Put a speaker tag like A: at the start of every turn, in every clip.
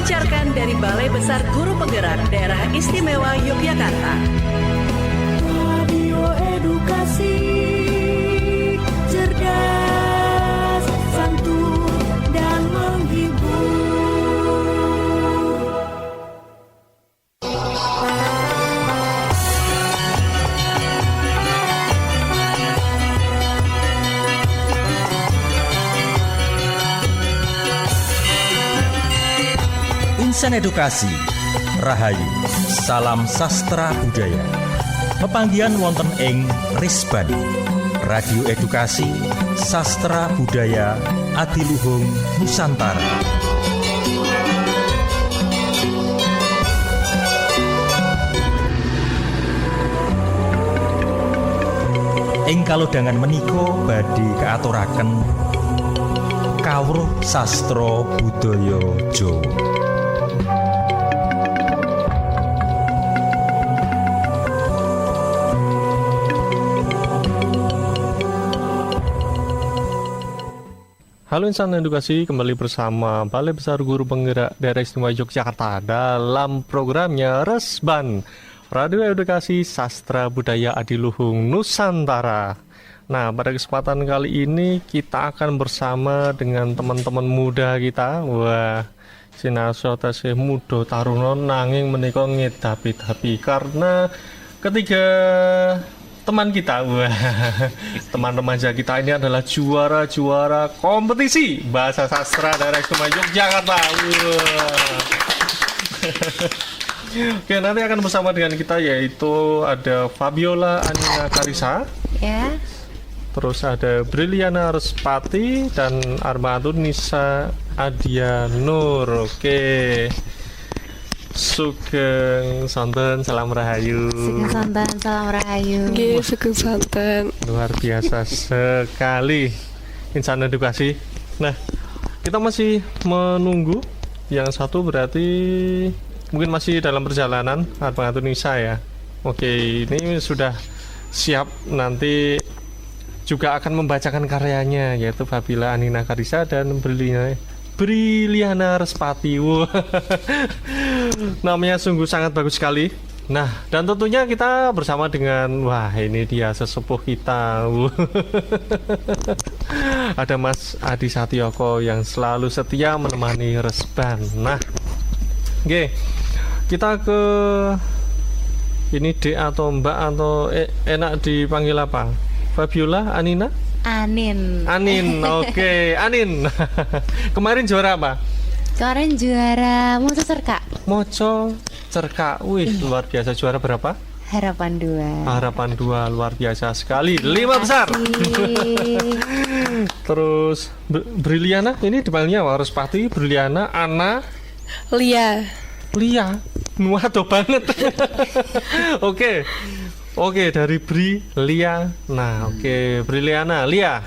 A: Dipancarkan dari Balai Besar Guru Penggerak Daerah Istimewa Yogyakarta.
B: Radio edukasi, cerdas, santun, dan menghibur.
C: Insan Edukasi Rahayu, salam sastra budaya. Pepanggihan wonten ing Risban Radio Edukasi Sastra Budaya Adiluhung Nusantara. Ing kalodhangan menika badhe kaaturaken kawruh sastra budaya Jawa.
D: Halo Insan Edukasi, kembali bersama Balai Besar Guru Penggerak Daerah Istimewa Yogyakarta dalam programnya Resban Radio Edukasi Sastra Budaya Adiluhung Nusantara. Nah, pada kesempatan kali ini kita akan bersama dengan teman-teman muda kita. Wah, sinarso tasih muda taruna nanging menika ngedapi-dapi karena ketiga teman kita, wah, teman remaja kita ini adalah juara-juara kompetisi bahasa sastra daerah istimewa Yogyakarta. Oke, nanti akan bersama dengan kita yaitu ada Fabiola Anina Karisa,
E: ya.
D: Terus ada Briliana Respati dan Armaatun Nisa Adia Nur. Oke. Sugeng Santen, salam rahayu.
E: Sugeng Santen, salam rahayu.
F: Nggih, Sugeng Santen.
D: Luar biasa sekali Insan Edukasi. Nah, kita masih menunggu yang satu, berarti mungkin masih dalam perjalanan Armaatun Nisa ya. Oke, ini sudah siap, nanti juga akan membacakan karyanya yaitu Fabiola Anina Karisa dan Briliana Respati. Namanya sungguh sangat bagus sekali. Nah, dan tentunya kita bersama dengan, wah, ini dia sesepuh kita. Ada Mas Adi Satyoko yang selalu setia menemani Resban. Nah, oke, kita ke ini D atau Mbak atau enak dipanggil apa? Fabiola Anina?
E: Anin.
D: Oke, Anin. Kemarin juara apa?
E: Kemarin juara Moco Cerkak.
D: Moco Cerkak. Wih, luar biasa. Juara berapa?
E: Harapan 2.
D: Harapan 2, luar biasa sekali. 5 besar. Terus Briliana, ini dipanggilnya Respati, Briliana, Ana,
F: Lia.
D: Waduh banget. Oke, dari Lia. Nah, oke, Briliana, Lia.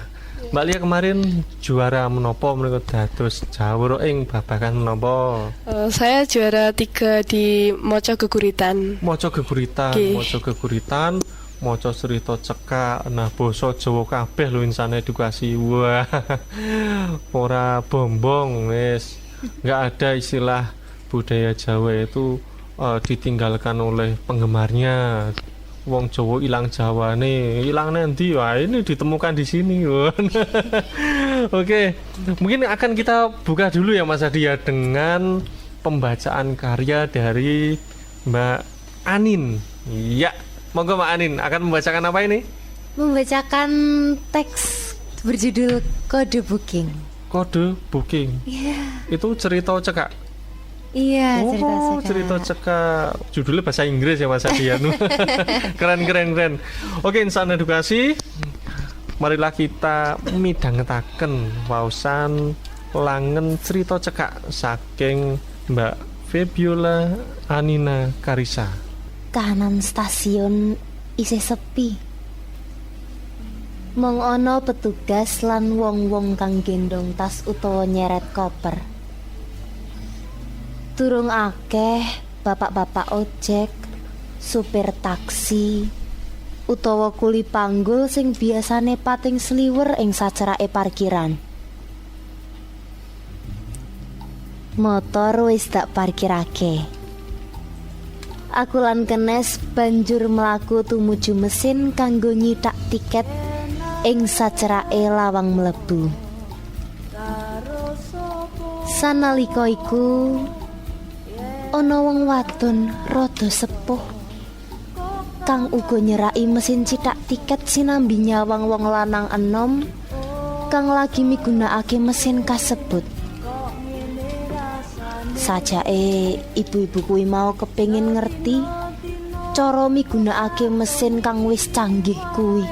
D: Mbak Lia kemarin juara menopo menurut dados jawara ing babagan menopo?
F: Saya juara 3 di Moco Geguritan.
D: Moco Geguritan, Moco Cerita Cekak. Nah, basa Jawa kabeh lho Insan Edukasi. Wah. Ora bombong, wis. Enggak ada istilah budaya Jawa itu ditinggalkan oleh penggemarnya. Wong Jawa ilang Jawane, ilang nanti, wah ini ditemukan di sini. Oke, mungkin akan kita buka dulu ya Mas Adi ya dengan pembacaan karya dari Mbak Anin. Ya, monggo Mbak Anin akan membacakan apa ini?
E: Membacakan teks berjudul Kode Booking.
D: Kode Booking.
E: Iya.
D: Itu cerita cekak.
E: Iya,
D: cerita cekak. Judulnya bahasa Inggris ya Mas Adi ya. Keren. Oke, Insan Edukasi, marilah kita midhangetaken waosan langen cerita cekak saking Mbak Fabiola Anina Karisa.
E: Kahanan stasiun isih sepi. Mung ana petugas lan wong-wong kang gendong tas utawa nyeret koper. Durung akeh bapak-bapak ojek, supir taksi, utawa kuli panggul sing biasane pating sliwer ing sacerake parkiran. Motor wis tak parkirake. Aku lan Kenes banjur mlaku tumuju mesin kanggo nyithak tiket ing sacerake lawang mlebu. Sanalika iku ana wong wadon rada sepuh kang uga nyeraki mesin cithak tiket sinambi nyawang wong lanang enom kang lagi migunakake mesin kasebut. Sajake ibu-ibu kuwi mau kepengin ngerti cara migunakake mesin kang wis canggih kuwi.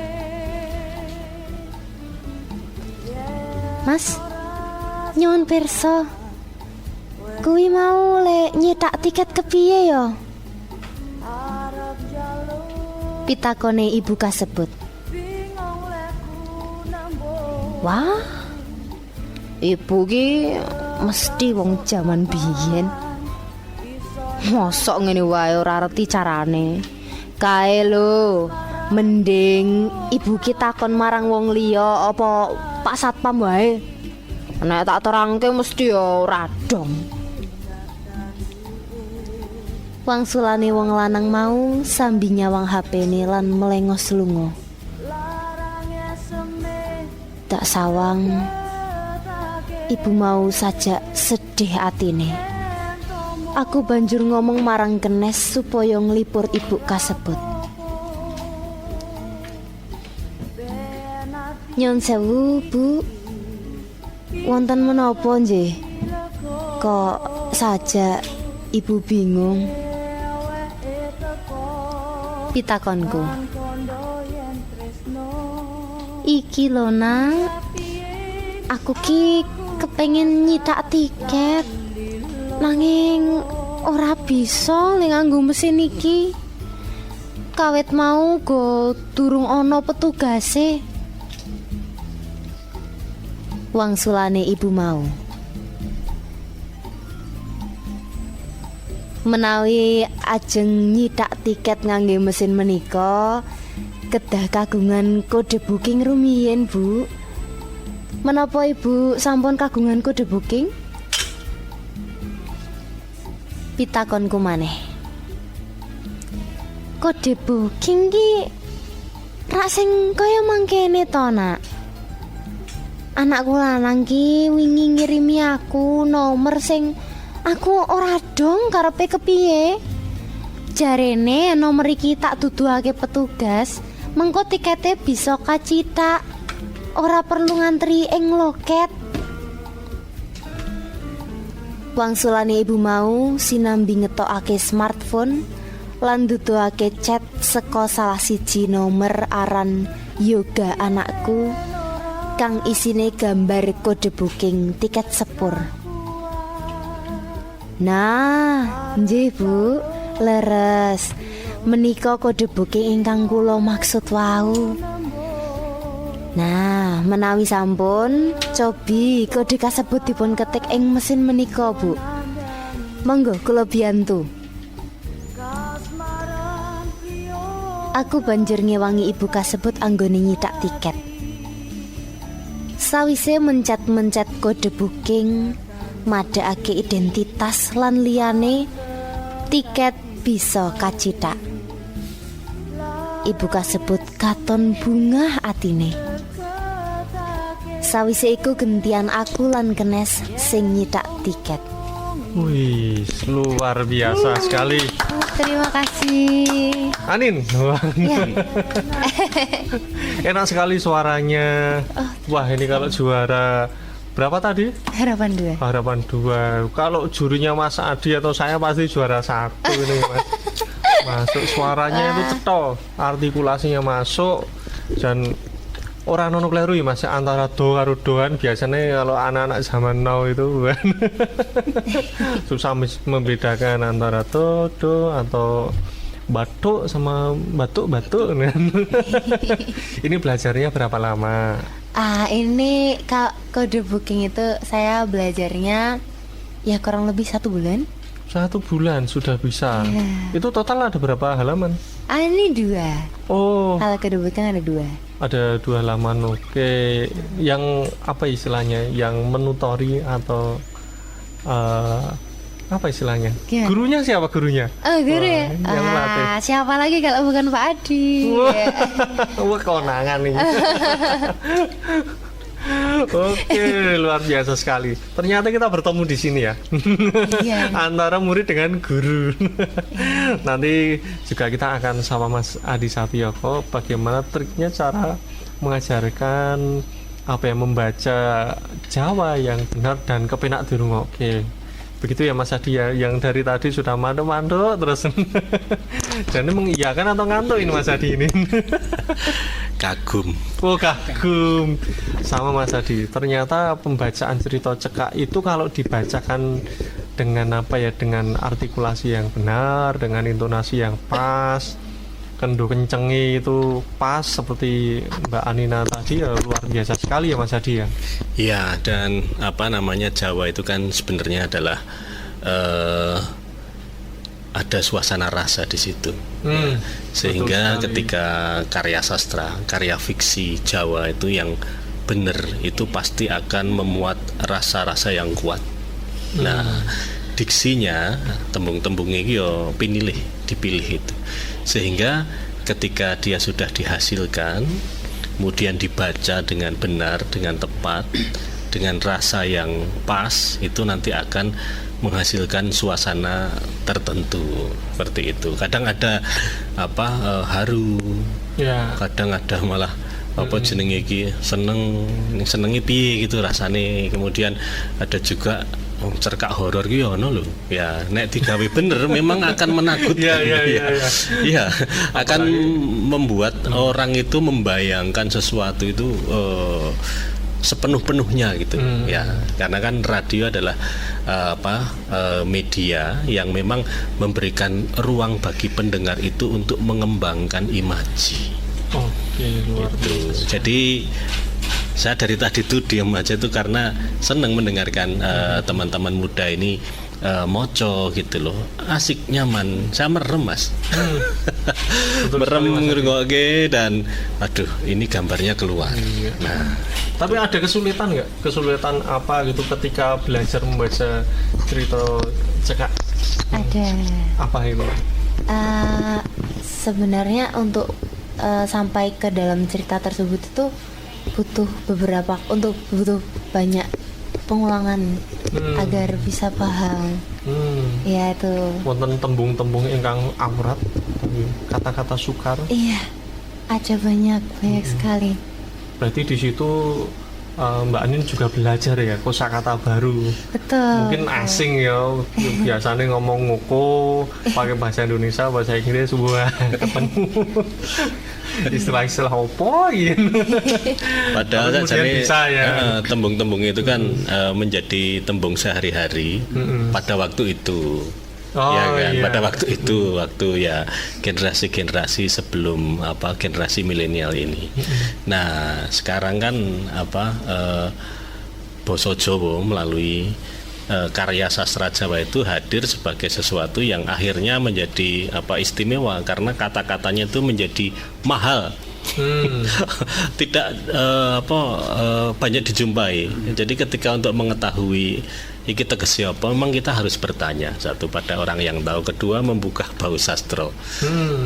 E: Mas, nyuwun pirsa. Kuwi mau lek nyithak tiket kepiye ya? Pitakone ibu kasebut. Wah, ibu ki mesti wong jaman biyen. Mosok ngene wae ora ngerti carane. Kae lho, mending ibu ki takon marang wong liya apa Pak Satpam wae. Nek tak terangke mesti ya ora dong. Wangsulane wong lanang mau sambi nyawang HP-ne lan melengos lunga. Tak sawang ibu mau sajak sedih atine. Aku banjur ngomong marang Kenes supaya nglipur ibu kasebut. Nyon sewu, Bu. Wonten menapa nggih? Kok sajak ibu bingung? Pitakonku. Iki lho Nang, aku ki kepengin nyithak tiket nanging ora bisa nganggo mesin iki. Kawit mau go durung ana petugase. Wangsulane ibu mau. Menawi ajeng nyithak tiket ngangge mesin menika kedah kagungan kode booking rumiyin, Bu. Menapa ibu sampun kagungan kode booking? Pitakonku maneh. Kode booking ki rak sing kaya mangkene to, Nak. Anakku lanang ki wingi ngirimi aku nomor sing aku ora dong karepe kepiye. Jarene nomor iki tak duduhake petugas, mengko tikete bisa kacithak. Ora perlu ngantri ing loket. Wangsulane ibu mau sinambi ngetokake smartphone lan duduhake chat saka salah siji nomor aran Yoga anakku kang isine gambar kode booking tiket sepur. Nah, nggih Bu, leres. Menika kode booking ingkang kula maksud wau. Nah, menawi sampun, cobi kode kasebut dipun ketik ing mesin menika, Bu. Monggo kula biyantu. Aku banjur ngewangi ibu kasebut anggone nyithak tiket. Sawise mencet-mencet kode booking, madhakake identitas lan liyane, tiket bisa kacithak. Ibu kasebut katon bungah atine. Sawise iku gentian aku lan Kenes sing nyithak tiket.
D: Wih, luar biasa sekali.
E: Terima kasih.
D: Anin.
E: Ya.
D: Enak sekali suaranya. Wah, ini kalau juara berapa tadi?
E: Harapan 2.
D: Harapan 2. Kalau jurinya Mas Adi atau saya pasti juara 1 ini, Mas. Masuk suaranya itu cetol, artikulasinya masuk dan orang nono kleru ya Mas, antara do karo doan biasanya kalau anak-anak zaman now itu kan susah membedakan antara do atau batuk sama batuk-batuk. Ini belajarnya berapa lama?
E: Ini kode booking itu saya belajarnya ya kurang lebih 1 bulan.
D: 1 bulan sudah bisa.
E: Yeah.
D: Itu total ada berapa halaman?
E: Ini 2.
D: Oh.
E: Kalau kode booking ada 2.
D: Ada 2 halaman, oke. Yang apa istilahnya? Yang menutori atau apa istilahnya?
E: Gimana?
D: Gurunya siapa gurunya?
E: Oh, guru ya?
D: Yang melatih.
E: Siapa lagi kalau bukan Pak Adi? Ya.
D: Wah, kewenangan nih. Oke, luar biasa sekali. Ternyata kita bertemu di sini ya.
E: Iya.
D: Antara murid dengan guru. Nanti juga kita akan sama Mas Adi Satyoko bagaimana triknya cara mengajarkan membaca Jawa yang benar dan kepenak dirungokke. Begitu ya Mas Adi ya, yang dari tadi sudah manduk-manduk terus. Dan ini mengiyakan atau ngantuk ini Mas Adi ini?
G: Kagum.
D: Oh, kagum sama Mas Adi. Ternyata pembacaan cerita cekak itu kalau dibacakan dengan dengan artikulasi yang benar, dengan intonasi yang pas, kendo kencengi itu pas seperti Mbak Anina tadi ya, luar biasa sekali ya Mas Adi ya.
G: Ya, dan Jawa itu kan sebenarnya adalah ada suasana rasa di situ. Sehingga ketika karya sastra, karya fiksi Jawa itu yang benar itu pasti akan memuat rasa-rasa yang kuat. Nah, diksinya, tembung-tembungnya yo dipilih itu. Sehingga ketika dia sudah dihasilkan, kemudian dibaca dengan benar, dengan tepat, dengan rasa yang pas, itu nanti akan menghasilkan suasana tertentu seperti itu. Kadang ada haru, kadang ada malah jenenge iki senengi piye gitu rasane. Kemudian ada juga cerkak horor ki ono lho. Ya, nek digawe bener memang akan menakutkan. Iya, akan membuat orang itu membayangkan sesuatu itu sepenuh-penuhnya gitu. Ya, karena kan radio adalah media yang memang memberikan ruang bagi pendengar itu untuk mengembangkan imaji.
D: Oke, luar biasa.
G: Jadi saya dari tadi tuh diam aja tuh karena senang mendengarkan teman-teman muda ini moco gitu loh, asik, nyaman, saya merem Mas. Merem ngrungokke dan aduh ini gambarnya keluar. Nah,
D: tapi ada kesulitan nggak? Kesulitan apa gitu ketika belajar membaca cerita cekak?
E: Ada.
D: Apa itu?
E: Sebenarnya untuk sampai ke dalam cerita tersebut itu butuh banyak pengulangan agar bisa paham. Ya itu.
D: Wonten tembung-tembung ingkang akurat, kata-kata sukar.
E: Iya, ada banyak sekali.
D: Berarti di situ Mbak Anin juga belajar ya kosakata baru.
E: Betul.
D: Mungkin asing ya, biasanya ngomong ngoko pakai bahasa Indonesia, bahasa Inggris semua ketemu. Istilah-istilah opo gitu.
G: Padahal
D: bisa ya.
G: Tembung-tembung itu kan menjadi tembung sehari-hari pada waktu itu. Pada waktu itu, waktu ya generasi-generasi sebelum generasi milenial ini. Nah, sekarang kan basa Jawa melalui karya sastra Jawa itu hadir sebagai sesuatu yang akhirnya menjadi istimewa karena kata-katanya itu menjadi mahal. Tidak banyak dijumpai. Jadi ketika untuk mengetahui iki tegese apa, memang kita harus bertanya, satu pada orang yang tahu, kedua membuka bau sastra.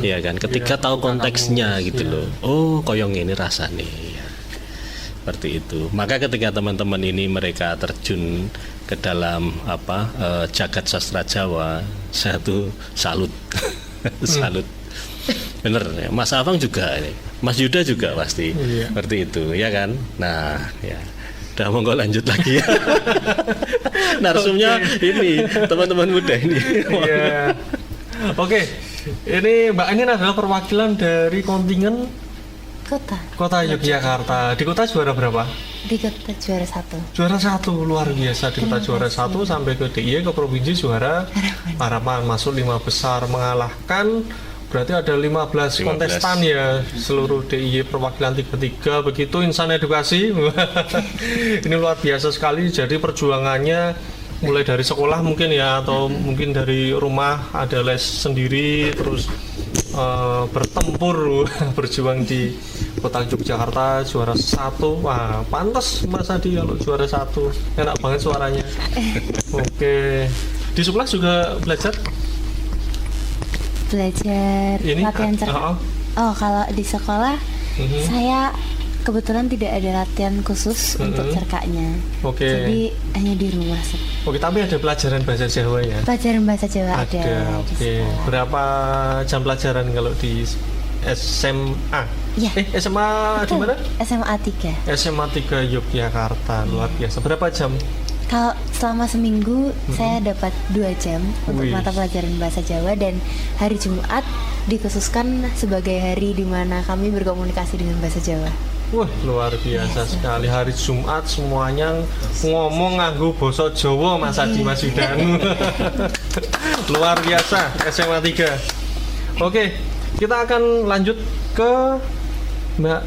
G: Ya kan, ketika tahu konteksnya gitu loh. Oh, koyong ini rasane. Ya. Seperti itu. Maka ketika teman-teman ini mereka terjun ke dalam jagat sastra Jawa, saya tuh salut. Salut. Bener ya. Mas Afang juga ini. Mas Yuda juga pasti seperti itu, ya kan? Nah, ya. Udah monggo lanjut lagi ya. Narsumnya ini teman-teman muda ini.
D: Oke. Ini Mbak Anin adalah perwakilan dari kontingen Kota Yogyakarta. Di kota juara berapa?
E: Di kota juara 1.
D: Juara 1, luar biasa. Di kota juara 1 sampai ke DIY, ke provinsi juara Harapan, masuk 5 besar, mengalahkan berarti ada 15 kontestan ya, seluruh DIY perwakilan 33 begitu, insan edukasi. Ini luar biasa sekali. Jadi perjuangannya mulai dari sekolah mungkin ya, atau mungkin dari rumah ada les sendiri, terus bertempur berjuang di kota Yogyakarta, juara 1. Wah, pantas Mas Adi kalau juara 1. Enak banget suaranya. Oke. Di sekolah juga belajar ini
E: latihan cerkak. Oh, kalau di sekolah saya kebetulan tidak ada latihan khusus untuk cerkaknya.
D: Oke.
E: Jadi hanya di rumah.
D: Oke, tapi ada pelajaran bahasa Jawa ya?
E: Pelajaran bahasa Jawa ada.
D: Oke. Berapa jam pelajaran kalau di SMA?
E: Ya.
D: SMA di mana?
E: SMA 3.
D: SMA 3 Yogyakarta. Luar biasa. Berapa jam?
E: Kalau selama seminggu saya dapat 2 jam untuk
D: Wih.
E: mata pelajaran bahasa Jawa, dan hari Jumat dikhususkan sebagai hari di mana kami berkomunikasi dengan bahasa Jawa.
D: Wah, luar biasa sekali. Hari Jumat semuanya ngomong nganggo basa Jawa, Mas Adi Mas Yudanu. Luar biasa, SMA 3. Oke, kita akan lanjut ke Mbak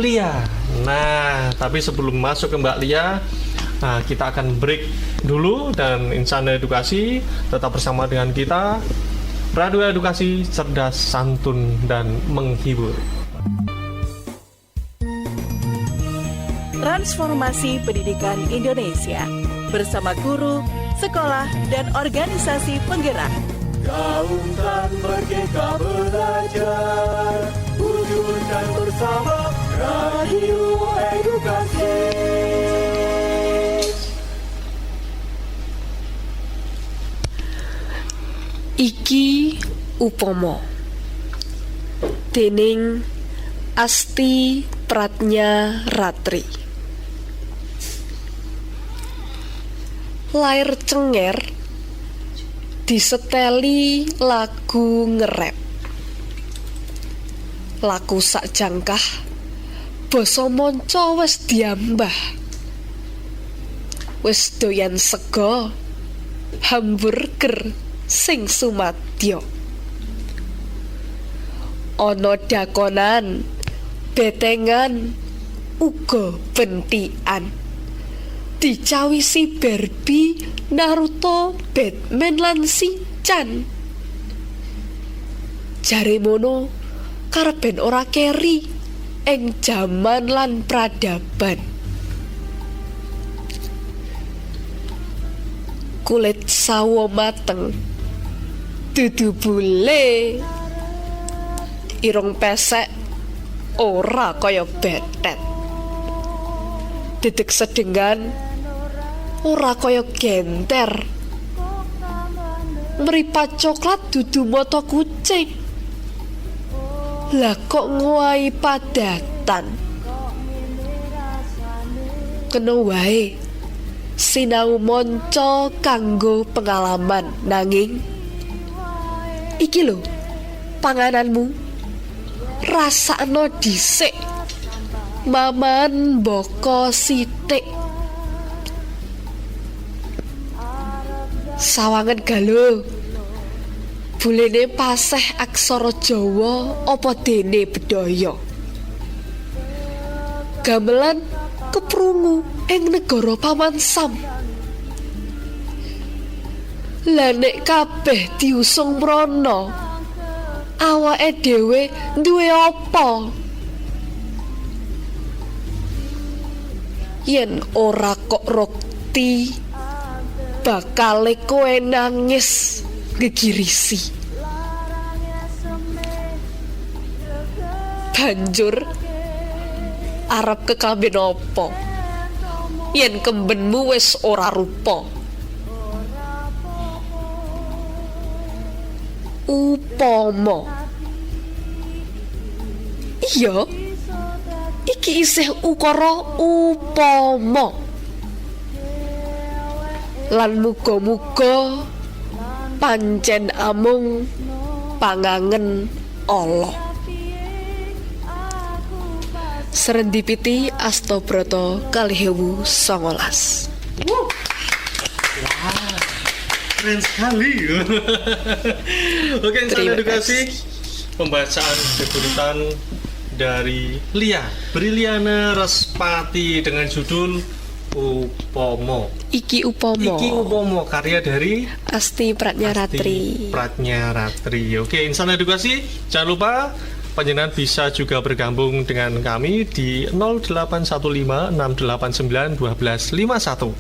D: Lia. Nah, tapi sebelum masuk ke Mbak Lia, kita akan break dulu, dan Insana Edukasi tetap bersama dengan kita. Radio Edukasi, cerdas, santun, dan menghibur.
A: Transformasi Pendidikan Indonesia bersama guru, sekolah, dan organisasi penggerak.
B: Gaungkan merdeka belajar, wujudkan bersama Radio Edukasi.
F: Iki upomo dening Asti Pratnya Ratri. Lair Cenger diseteli lagu ngerep. Laku sak jangkah basa manca wis diambah. Wis doyan sego hamburger sing sumadya. Ana dakonan betengan uga bentikan. Dicawisi Barbie, Naruto, Batman lan Shinchan. Jare mono karben ora keri ing jaman lan pradaban. Kulit sawo mateng dudu bule, irung pesek ora kaya betet, dedek sedengan ora kaya genter, mripat coklat dudu mata kucing. Lah kok ngowahi padatan? Kena wae sinau monco kanggo pengalaman, nanging iki lho pangananmu, rasakno dhisik, maman boko sithik. Sawangan galo bulene paseh aksara Jawa apa dene bedhaya. Gamelan keprungu ing negara Paman Sam. Lah nek kabeh diusung mrana, awake dhewe duwe apa? Yen ora kok rokti, bakale kowe nangis gegirisi. Banjur arep kekamben apa? Yen kembenmu wis ora rupa. Upama. Iya, iki isih ukara upama. Lan muga-muga pancen amung pangangen Allah. Serendipiti Astobrata 2019.
D: Keren sekali. Oke, Insana Edukasi, pembacaan deburitan dari Lia Briliana Respati dengan judul Upomo.
F: Iki Upomo.
D: Iki Upomo, karya dari
F: Asti Pratnya-Ratri.
D: Pratnya-Ratri. Oke, insan edukasi, jangan lupa panjenengan bisa juga bergabung dengan kami di 0815689251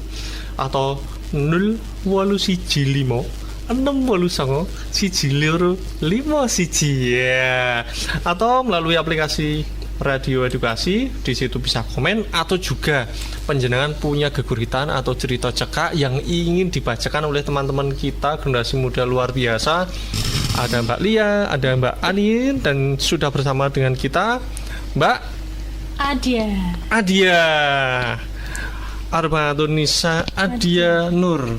D: atau 0815689151 ya, atau melalui aplikasi Radio Edukasi. Di situ bisa komen, atau juga panjenengan punya geguritan atau cerita cekak yang ingin dibacakan oleh teman-teman kita generasi muda luar biasa. Ada Mbak Lia, ada Mbak Anin, dan sudah bersama dengan kita Mbak Adia Armaatun Nisa Adia Nur,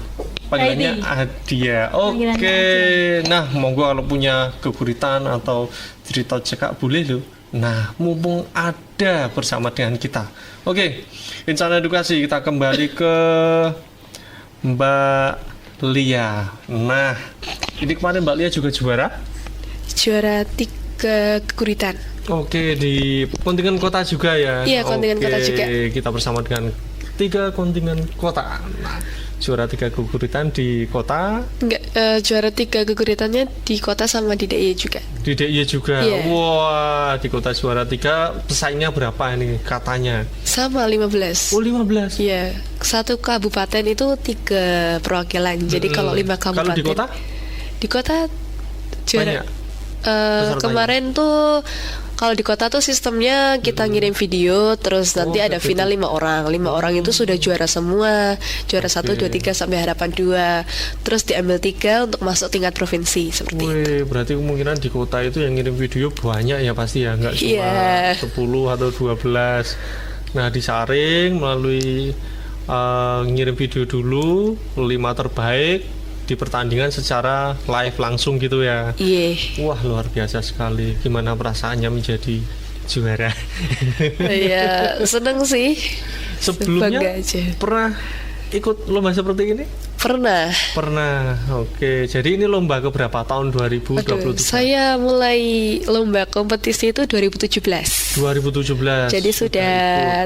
D: panggilannya Adia. Oke. Nah, monggo kalau punya geguritan atau cerita cekak boleh loh. Nah, mumpung ada bersama dengan kita. Oke, insan edukasi, kita kembali ke Mbak Lia. Nah, ini kemarin Mbak Lia juga juara
F: 3 geguritan.
D: Oke, di kontingen kota juga ya?
F: Iya, kontingen kota juga.
D: Kita bersama dengan 3 kontingen kota. Nah, juara 3 geguritan di kota.
F: Enggak, juara 3 geguritannya di kota sama di DIY juga.
D: Di DIY juga.
F: Iya.
D: Wah, di kota juara 3 pesaingnya berapa ini katanya?
F: Sama 15.
D: Oh, 15.
F: Iya, satu kabupaten itu 3 perwakilan. Jadi kalau 5 kabupaten.
D: Kalau di kota?
F: Di kota juara.
D: Banyak pesertanya.
F: Kemarin tuh kalau di kota tuh sistemnya kita ngirim video, terus nanti ada
D: gitu.
F: final 5 orang. 5 orang itu sudah juara semua. Juara 1, 2, 3 sampai harapan 2. Terus diambil 3 untuk masuk tingkat provinsi seperti itu.
D: Wih, berarti kemungkinan di kota itu yang ngirim video banyak ya pasti ya, nggak cuma
F: Iya.
D: 10 atau 12. Nah, disaring melalui ngirim video dulu 5 terbaik di pertandingan secara live langsung gitu ya.
F: Iya.
D: Wah, luar biasa sekali. Gimana perasaannya menjadi juara?
F: Iya, seneng sih.
D: Sebelumnya
F: Bangga aja.
D: pernah ikut lomba seperti ini?
F: Pernah.
D: Oke, jadi ini lomba keberapa tahun 2023?
F: Aduh, saya mulai lomba kompetisi itu 2017.
D: 2017.
F: Jadi sudah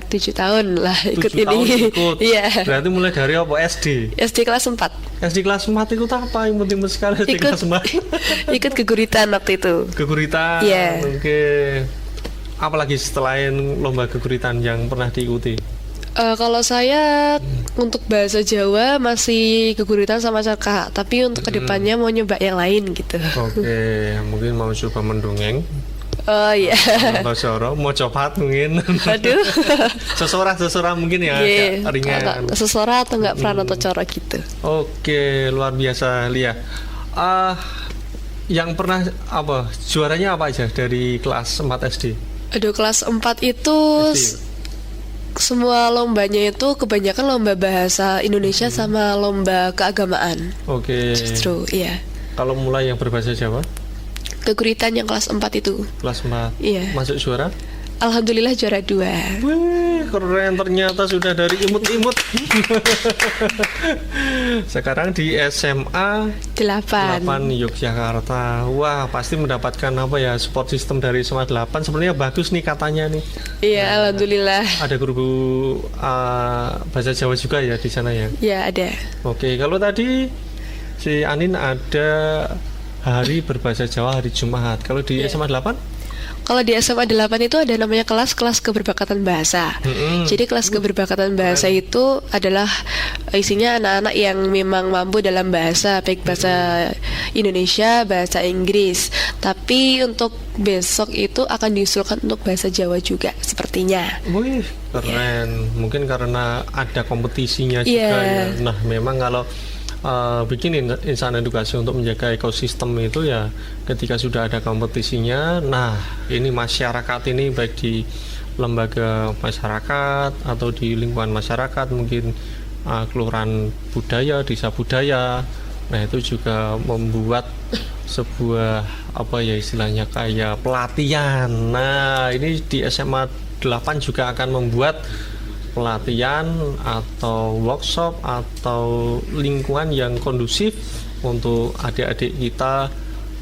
F: 7 tahun lah ikut
D: 7
F: ini.
D: tahun ikut.
F: Iya.
D: Berarti mulai dari apa? SD?
F: SD kelas 4.
D: SD kelas 4 ikut apa? Yang penting sekali SD
F: Ikut
D: kelas 4.
F: ikut geguritan waktu itu.
D: Geguritan.
F: Iya.
D: Oke. Apalagi selain lomba geguritan yang pernah diikuti?
F: Kalau saya untuk bahasa Jawa masih geguritan sama cerkak, tapi untuk kedepannya mau nyoba yang lain gitu.
D: Oke, mungkin mau coba mendongeng.
F: Oh iya.
D: Atau soro, mau copat mungkin.
F: Aduh.
D: Sesorah mungkin ya,
F: Iya.
D: agak ringan.
F: Sesora atau enggak peran atau coro gitu.
D: Oke, luar biasa Lia. Yang pernah juaranya apa aja dari kelas 4 SD?
F: Aduh, kelas 4 itu semua lombanya itu kebanyakan lomba bahasa Indonesia sama lomba keagamaan.
D: Oke.
F: Justru, iya.
D: Kalau mulai yang berbahasa Jawa?
F: Geguritan yang kelas 4 itu.
D: Kelas 4.
F: Iya.
D: Masuk juara?
F: Alhamdulillah juara 2.
D: Wih, keren, ternyata sudah dari imut-imut. Sekarang di SMA 8 Yogyakarta. Wah, pasti mendapatkan support system dari SMA 8. Sebenarnya bagus nih katanya nih.
F: Iya, alhamdulillah.
D: Ada guru bahasa Jawa juga ya di sana ya?
F: Ya, ada.
D: Oke, kalau tadi si Anin ada hari berbahasa Jawa hari Jumat. Kalau di SMA 8?
F: Kalau di SMA 8 itu ada namanya kelas keberbakat bahasa. Jadi kelas keberbakat bahasa itu adalah isinya anak-anak yang memang mampu dalam bahasa, baik bahasa Indonesia, bahasa Inggris. Tapi untuk besok itu akan diusulkan untuk bahasa Jawa juga sepertinya.
D: Wih, keren. Mungkin karena ada kompetisinya juga ya. Nah, memang kalau bikin insan edukasi untuk menjaga ekosistem itu ya ketika sudah ada kompetisinya. Nah, ini masyarakat ini baik di lembaga masyarakat atau di lingkungan masyarakat, mungkin kelurahan budaya, desa budaya. Nah, itu juga membuat sebuah istilahnya kayak pelatihan. Nah, ini di SMA 8 juga akan membuat pelatihan atau workshop atau lingkungan yang kondusif untuk adik-adik kita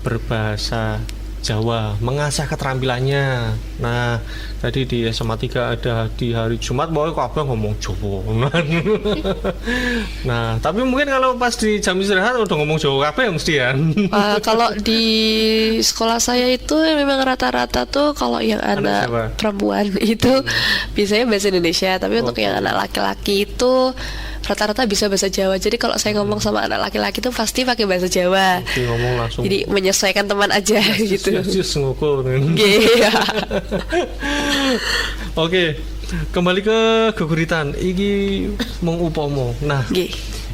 D: berbahasa Jawa, mengasah keterampilannya. Nah, tadi di SMA 3 ada di hari Jumat, boy kabeh ngomong Jawa. Nah, tapi mungkin kalau pas di jam istirahat udah ngomong Jawa kabeh mesti ya.
F: Kalau di sekolah saya itu memang rata-rata tuh kalau yang
D: Anak
F: anak
D: siapa?
F: perempuan itu biasanya bahasa Indonesia, tapi untuk yang anak laki-laki itu rata-rata bisa bahasa Jawa. Jadi kalau saya ngomong sama anak laki-laki itu pasti pakai bahasa Jawa.
D: Jadi ngomong langsung.
F: Jadi menyesuaikan teman aja gitu.
D: Jus ngukur.
F: Iya.
D: Oke, kembali ke geguritan. Iki mengupomo. Nah,
F: Nggih.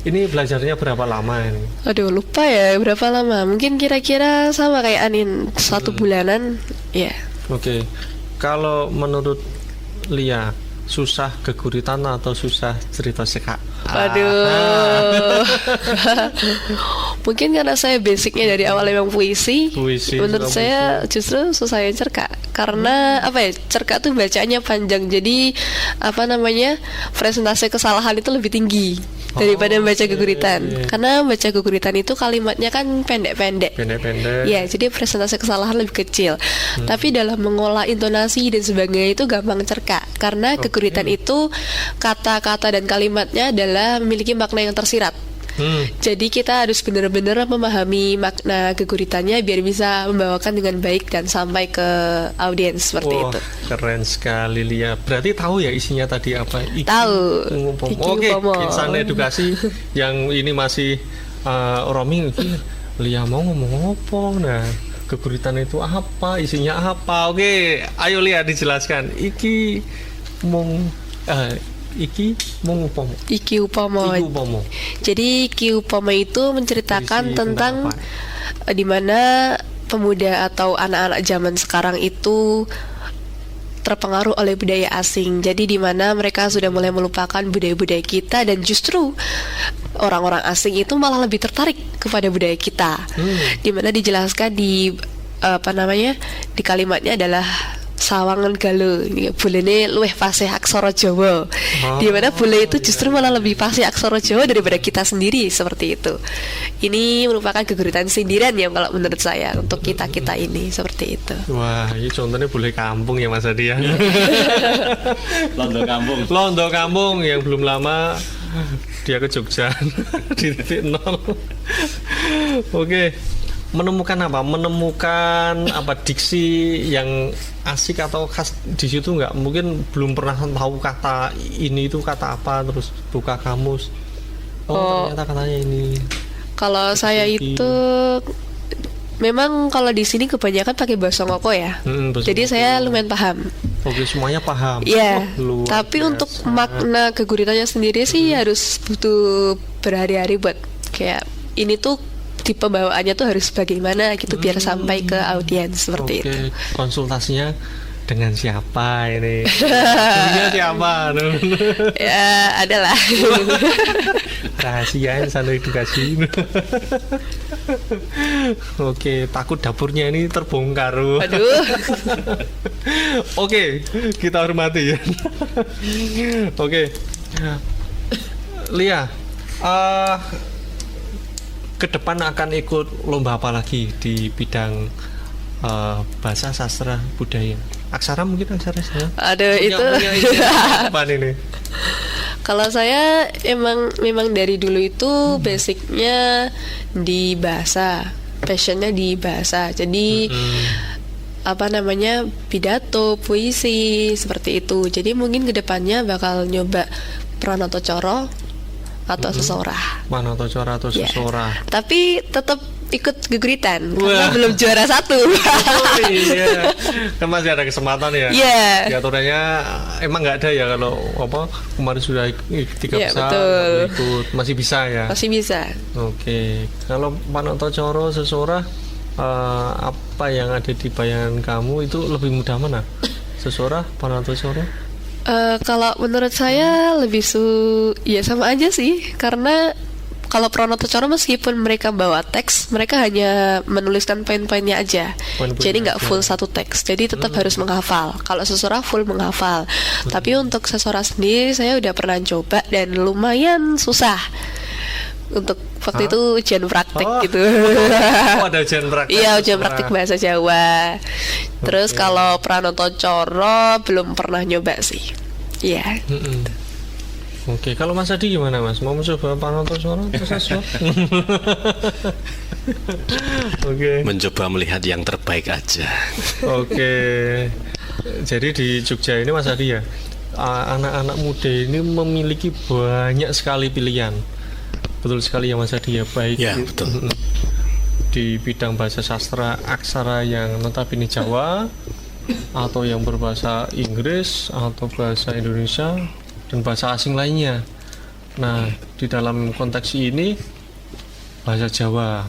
D: ini belajarnya berapa lama ini?
F: Aduh, lupa ya berapa lama. Mungkin kira-kira sama kayak Anin, 1 bulanan. Ya.
D: Oke, kalau menurut Lia, susah geguritan atau susah cerita sekak?
F: Waduh. Mungkin karena saya basicnya dari awal memang puisi.
D: Puisi,
F: Menurut
D: suka
F: saya justru susah yang cerkak. Karena apa ya? Cerkak tuh bacanya panjang. Jadi apa namanya? Presentasi kesalahan itu lebih tinggi daripada baca geguritan. Karena baca geguritan itu kalimatnya kan pendek-pendek.
D: Pendek-pendek.
F: Ya, jadi presentasi kesalahan lebih kecil. Tapi dalam mengolah intonasi dan sebagainya itu gampang cerkak. Karena geguritan itu kata-kata dan kalimatnya adalah memiliki makna yang tersirat. Jadi kita harus benar-benar memahami makna geguritannya biar bisa membawakan dengan baik dan sampai ke audiens seperti
D: Wah,
F: itu.
D: keren sekali Lia. Berarti tahu ya isinya tadi apa?
F: Tahu.
D: Ngupomo.
F: Iki
D: Oke,
F: ngupomo.
D: insan edukasi yang ini masih roaming. Lia mau ngomong apa? Nah, geguritan itu apa? Isinya apa? Oke, ayo Lia dijelaskan. Iki ngupomo.
F: Iki Upomo.
D: Iki upomo.
F: Jadi Ki Upomo itu menceritakan
D: Berisi
F: tentang di mana pemuda atau anak-anak zaman sekarang itu terpengaruh oleh budaya asing. Jadi di mana mereka sudah mulai melupakan budaya-budaya kita dan justru orang-orang asing itu malah lebih tertarik kepada budaya kita. Di mana dijelaskan di di kalimatnya adalah sawangan galuh bulene luwih fasih aksara Jawa. Di mana bule itu justru malah lebih fasih aksara Jawa daripada kita sendiri seperti itu. Ini merupakan geguritan sindiran ya kalau menurut saya untuk kita-kita ini seperti itu.
D: Wah, ini contohnya bule kampung ya Mas Adi ya.
G: Londo kampung.
D: Londo kampung yang belum lama dia ke Jogja di titik nol. Oke, menemukan apa diksi yang asik atau khas di situ nggak? Mungkin belum pernah tahu kata ini itu kata apa, terus buka kamus. Ternyata katanya ini.
F: Kalau saya itu memang kalau di sini kebanyakan pakai bahasa ngoko ya.
D: Bahasa
F: Jadi
D: ngoko.
F: saya lumayan paham.
D: Oke, semuanya paham.
F: Iya.
D: Luar
F: Tapi
D: biasa.
F: untuk makna geguritannya sendiri sih harus butuh berhari-hari buat kayak ini tuh di pembawaannya tuh harus bagaimana gitu biar sampai ke audiens seperti
D: Oke,
F: itu.
D: konsultasinya dengan siapa ini? Gurunya siapa?
F: Ya, adalah.
D: Rahasia insan edukasi. Oke, takut dapurnya ini terbongkar.
F: Aduh.
D: Oke, kita hormati ya. Oke, Lia, ke depan akan ikut lomba apa lagi di bidang bahasa sastra budaya? Aksara mungkin aksara saya.
F: Aduh, itu.
D: Apa ini?
F: Kalau saya memang dari dulu itu basicnya di bahasa, passionnya di bahasa. Jadi pidato, puisi seperti itu. Jadi mungkin kedepannya bakal nyoba Pranoto Coro atau sesorah.
D: Pranoto Coro atau
F: Ya.
D: sesorah.
F: Tapi tetap ikut geguritan
D: Wah.
F: karena belum juara 1.
D: Oh iya, kan masih ada kesempatan ya.
F: Iya.
D: Ya, aturannya emang nggak ada ya kalau kemarin sudah 3
F: Iya,
D: besar
F: betul.
D: nggak ikut, masih bisa ya.
F: Masih bisa.
D: Oke, kalau Pranoto Coro sesorah apa yang ada di bayangan kamu itu lebih mudah mana? Sesorah, Pranoto Coro?
F: Kalau menurut saya lebih ya sama aja sih, karena kalau Pranoto Coro meskipun mereka bawa teks, mereka hanya menuliskan poin-poinnya aja.
D: Poin-poinnya
F: Jadi nggak
D: aja.
F: full satu teks. Jadi tetap harus menghafal. Kalau sesorah full menghafal. Tapi untuk sesorah sendiri saya udah pernah coba dan lumayan susah untuk Waktu itu ujian praktik
D: Oh.
F: gitu.
D: Oh, ada ujian praktik.
F: Iya, ujian praktik bahasa Jawa. Terus
D: Oke.
F: kalau Pranoto Coro belum pernah nyoba sih. Iya.
D: Oke, kalau Mas Adi gimana Mas? Mau mencoba Pranoto Coro atau Sastra? Oke.
G: Mencoba melihat yang terbaik aja.
D: Oke. Jadi di Jogja ini Mas Adi ya, anak-anak muda ini memiliki banyak sekali pilihan. Betul sekali ya Mas Adi ya, baik
G: Ya, betul.
D: di bidang bahasa sastra aksara yang notabene Jawa atau yang berbahasa Inggris atau bahasa Indonesia dan bahasa asing lainnya. Nah, di dalam konteks ini bahasa Jawa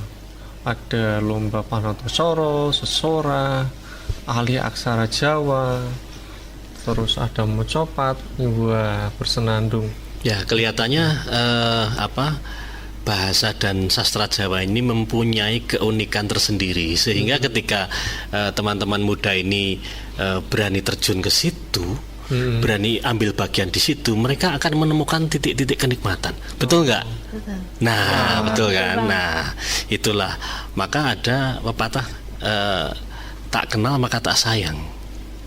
D: ada lomba Pranoto Coro, Sesora, ahli aksara Jawa, terus ada Mocopat, wah bersenandung.
G: Ya, kelihatannya bahasa dan sastra Jawa ini mempunyai keunikan tersendiri sehingga ketika teman-teman muda ini berani terjun ke situ, berani ambil bagian di situ, mereka akan menemukan titik-titik kenikmatan. Betul nggak? Nah, betul kan? Nah, itulah maka ada pepatah tak kenal maka tak sayang.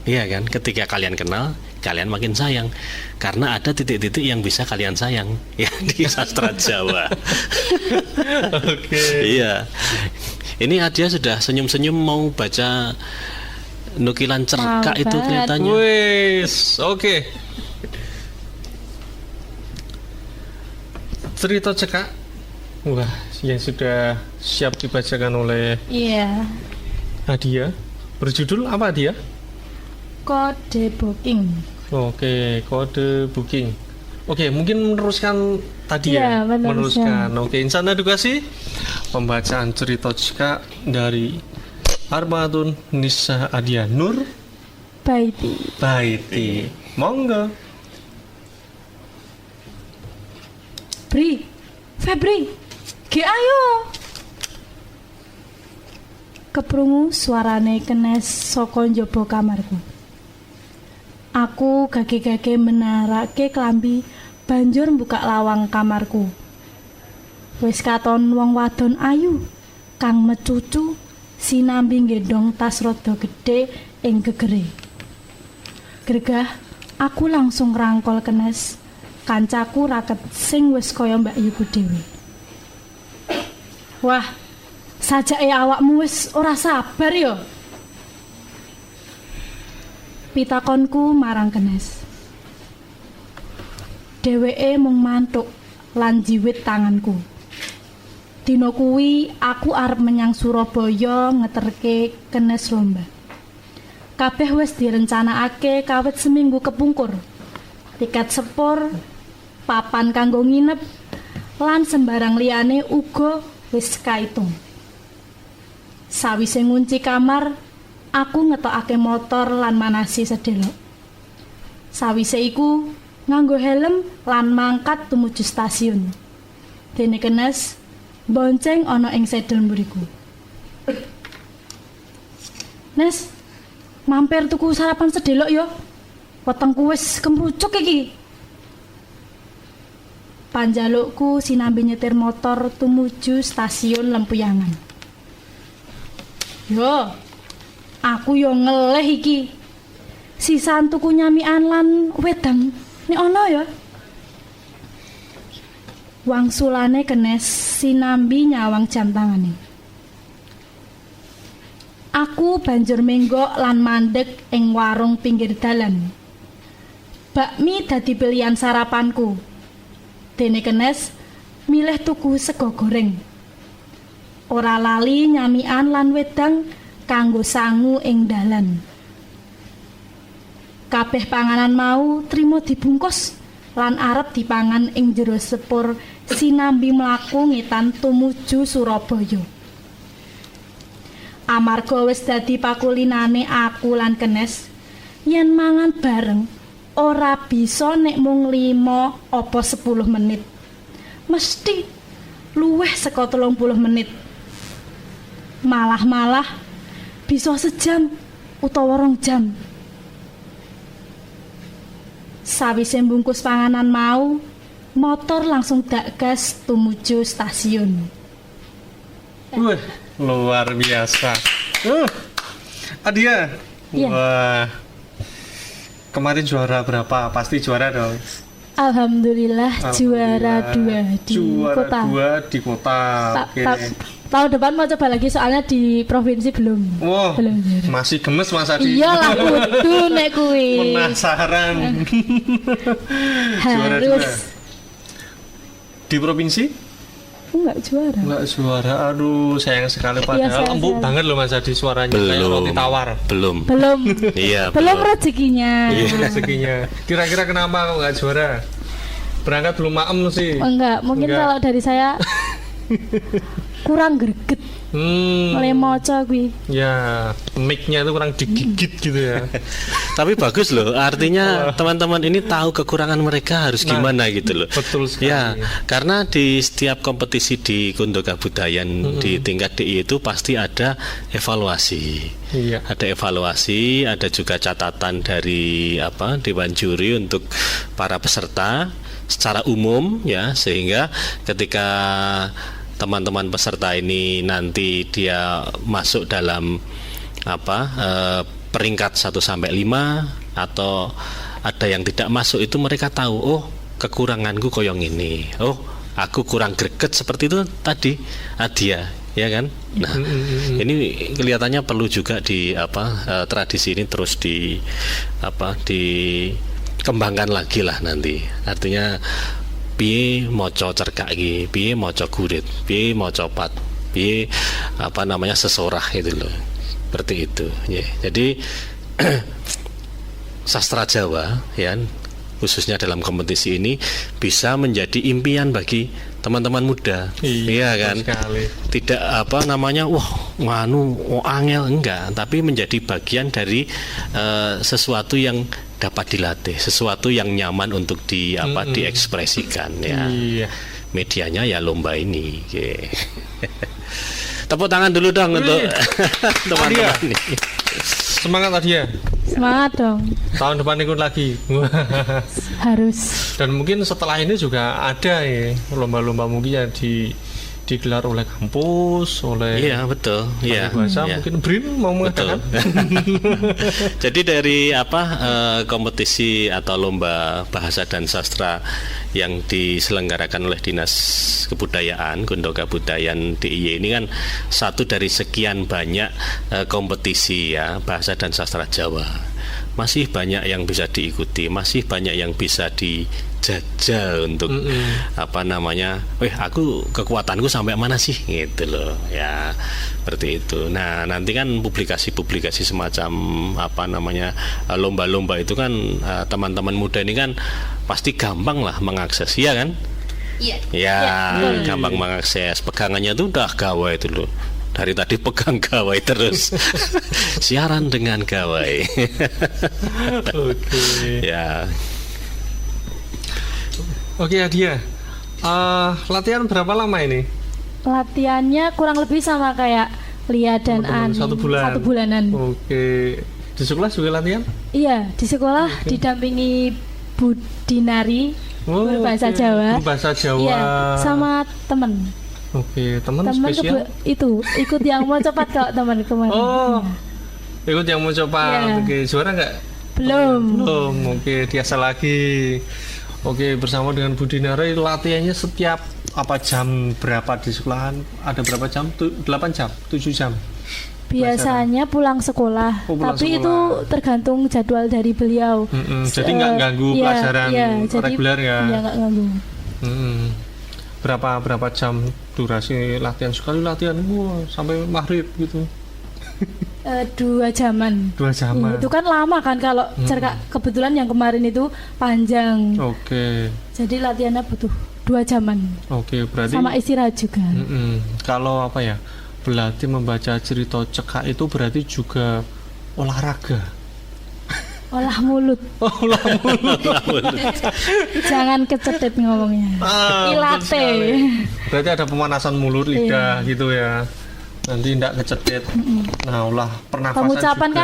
G: Iya kan? Ketika kalian kenal, kalian makin sayang karena ada titik-titik yang bisa kalian sayang ya di sastra Jawa.
D: Oke.
G: Iya. Ini Adia sudah senyum-senyum mau baca nukilan cerkak itu kelihatannya.
D: Wes, oke. Cerita cekak. Wah, yang sudah siap dibacakan oleh
H: Iya,
D: Adia. Berjudul apa Adia?
H: kode booking.
D: Oke, kode booking. Oke, mungkin meneruskan tadi ya.
H: Iya, meneruskan.
D: Oke, insan edukasi. Pembacaan cerita cekak dari Armaatun Nisa Adia Nur
H: Baiti.
D: Baiti. Monggo.
H: Bri, Febri, ge ayo. Keprungu suarane kenes saka njaba kamarku. Aku gage-gage menarake klambi banjur buka lawang kamarku. Wis katon wong wadon ayu kang mecucu sinambi nggendong tas rada gedhe ing gegere. Gregah aku langsung ngrangkol kenes kancaku raket sing wis kaya Mbak Yuku dhewe. Wah, sajake awakmu wis ora sabar ya. Pitakonku marang kenes. Dheweke mung mantuk lan jiwit tanganku. Dina kuwi aku arep menyang Surabaya ngeterke kenes lomba. Kabeh wis direncanakake kawit seminggu kepungkur. Tiket sepur, papan kanggo nginep, lan sembarang liyane uga wis kaitung. Sawise ngunci kamar, aku ngetokake motor lan manasi sedelok. Sawise iku nganggo helm lan mangkat tumuju stasiun. Dene kenes bonceng ana ing sedel mburiku. Nes, mampir tuku sarapan sedelok yo. Wetengku wis kemrucuk iki. Panjalukku sinambi nyetir motor tumuju stasiun Lempuyangan. Yo, aku yo ngeleh iki. Sisan tuku nyamikan lan wedang nek ana ya. Wangsulane kenes sinambi nyawang jam tangane. Aku banjur menggok lan mandek ing warung pinggir dalan. Bakmi dadi pilihan sarapanku. Dene kenes milih tuku sego goreng. Ora lali nyamikan lan wedang kanggo sangu ing dalan. Kabeh panganan mau trimo dibungkus lan arep dipangan ing jero sepur sinambi mlaku ngetan tumuju Surabaya. Amarga wis dadi pakulinane aku lan kenes, yen mangan bareng ora bisa nek mung 5 apa 10 menit. Mesti luwih saka 30 menit. Malah bisa sejam utawa 2 jam. Sawise mbungkus panganan mau, motor langsung dak gas tumuju stasiun.
D: Wih, luar biasa. Adia.
H: Iya.
D: Wah. Kemarin juara berapa? Pasti juara dong.
H: Alhamdulillah juara 2 di
D: juara
H: kota.
D: 2 di kota. Oke.
H: Tahun depan mau coba lagi soalnya di provinsi belum.
D: Wah,
H: Belum juara.
D: masih gemes Mas Adi.
H: Iya lah kudu nek kuwi.
D: Penasaran. Juara 2.
H: Harus.
D: Di provinsi?
H: Enggak juara.
D: Enggak juara. Aduh, sayang sekali padahal
H: sayang
D: empuk
H: sekali.
D: banget loh Mas Adi suaranya kayak roti tawar.
G: belum.
H: Belum.
G: Iya,
H: Belum rezekinya.
D: Rezekinya. Kira-kira kenapa kok nggak juara? Berangkat belum maem sih.
H: Enggak, mungkin
D: Enggak.
H: kalau dari saya kurang greget. Mulai moco kuwi.
D: Ya, mic-nya itu kurang digigit gitu ya.
G: Tapi bagus loh, artinya teman-teman ini tahu kekurangan mereka harus gimana gitu loh.
D: Betul sekali.
G: Ya, karena di setiap kompetisi di Kundo Kabudayan di tingkat DI itu pasti ada evaluasi.
D: Iya.
G: Ada evaluasi, ada juga catatan dari Dewan Juri untuk para peserta secara umum ya, sehingga ketika teman-teman peserta ini nanti dia masuk dalam peringkat 1 sampai 5 atau ada yang tidak masuk, itu mereka tahu, oh kekuranganku koyong ini, oh aku kurang greget seperti itu tadi Adia, ya kan? Nah, ini kelihatannya perlu juga di tradisi ini terus dikembangkan lagi lah nanti. Artinya piye maca cerkak iki, piye maca gurit, piye maca pat, piye sesorah itu loh. Seperti itu ya. Jadi sastra Jawa ya, khususnya dalam kompetisi ini bisa menjadi impian bagi teman-teman muda. Iya kan?
D: Sekali.
G: Tidak angel enggak, tapi menjadi bagian dari sesuatu yang dapat dilatih, sesuatu yang nyaman untuk diekspresikan ya.
D: Iya.
G: Medianya ya lomba ini. Tepuk tangan dulu dong untuk teman-teman ini.
D: Semangat Adia.
H: Semangat dong.
D: Tahun depan ikut lagi.
H: Harus.
D: Dan mungkin setelah ini juga ada ya lomba-lomba mungkin yang digelar oleh kampus, oleh
G: betul. Iya.
D: bahasa mungkin BRIN mau mengatakan.
G: Jadi dari kompetisi atau lomba bahasa dan sastra yang diselenggarakan oleh Dinas Kebudayaan Kundo Kabudayan DIY ini kan satu dari sekian banyak kompetisi ya bahasa dan sastra Jawa. Masih banyak yang bisa diikuti, masih banyak yang bisa dijajal untuk aku kekuatanku sampai mana sih gitu loh ya, seperti itu. Nah nanti kan publikasi-publikasi semacam lomba-lomba itu kan teman-teman muda ini kan pasti gampang lah mengakses, ya kan? Iya. Gampang mengakses, pegangannya tuh udah gawai itu loh. Dari tadi pegang gawai terus. Siaran dengan gawai.
D: Oke.
G: Ya.
D: Oke Adia. Latihan berapa lama ini?
H: Latihannya kurang lebih sama kayak Lia dan Ani.
D: 1 bulan.
H: 1 bulanan.
D: Oke. Di sekolah juga latihan?
H: Iya, di sekolah didampingi Bu Dinari, guru bahasa Jawa.
D: Guru bahasa Jawa.
H: Iya, sama temen.
D: Oke, teman spesial.
H: Itu ikut yang mau cepat kalau teman kemarin.
D: Oh, ikut yang mau coba.
H: Iya.
D: Oke, juara nggak?
H: Belum.
D: Oke, biasa lagi. Oke, bersama dengan Bu Dinara latihannya setiap jam berapa di sekolahan? Ada berapa jam? 8 jam, 7 jam.
H: Biasanya pulang sekolah, tapi
D: sekolah.
H: Itu tergantung jadwal dari beliau.
D: Jadi nggak ganggu pelajaran reguler ya?
H: Iya, nggak ganggu.
D: Berapa jam durasi latihan? Sekali latihan sampai maghrib gitu.
H: 2 jaman.
D: 2 jaman.
H: Itu kan lama kan kalau cerkak, kebetulan yang kemarin itu panjang.
D: Oke.
H: Jadi latihannya butuh 2 jaman.
D: Oke, berarti
H: sama istirahat juga.
D: Kalau berlatih membaca cerita cekak itu berarti juga olahraga.
H: Olah mulut.
D: Olah mulut.
H: Jangan kecetit ngomongnya. Ilate.
D: Berarti ada pemanasan mulut, lidah gitu ya. Nanti tidak kecetit. Nah, olah pernafasan
H: pengucapan
D: juga.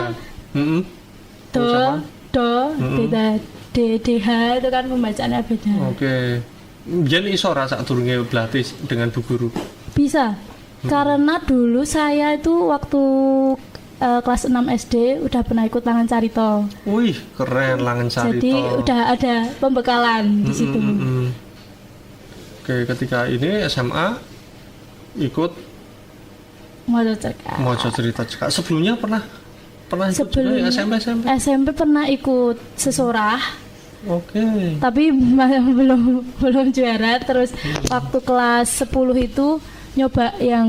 H: Kan do, beda DH itu kan pembacaannya beda.
D: Oke. Jen iso rasa turunnya berlatih dengan bu guru.
H: Bisa. Karena dulu saya itu waktu kelas 6 SD udah pernah ikut Langan Carito.
D: Wih, keren Langan Carito.
H: Jadi udah ada pembekalan di situ.
D: Oke, ketika ini SMA ikut Mojo Cerita Cekak. Sebelumnya pernah ikut juga ya,
H: SMP pernah ikut sesorah.
D: Oke.
H: Tapi belum juara. Terus waktu kelas 10 itu nyoba yang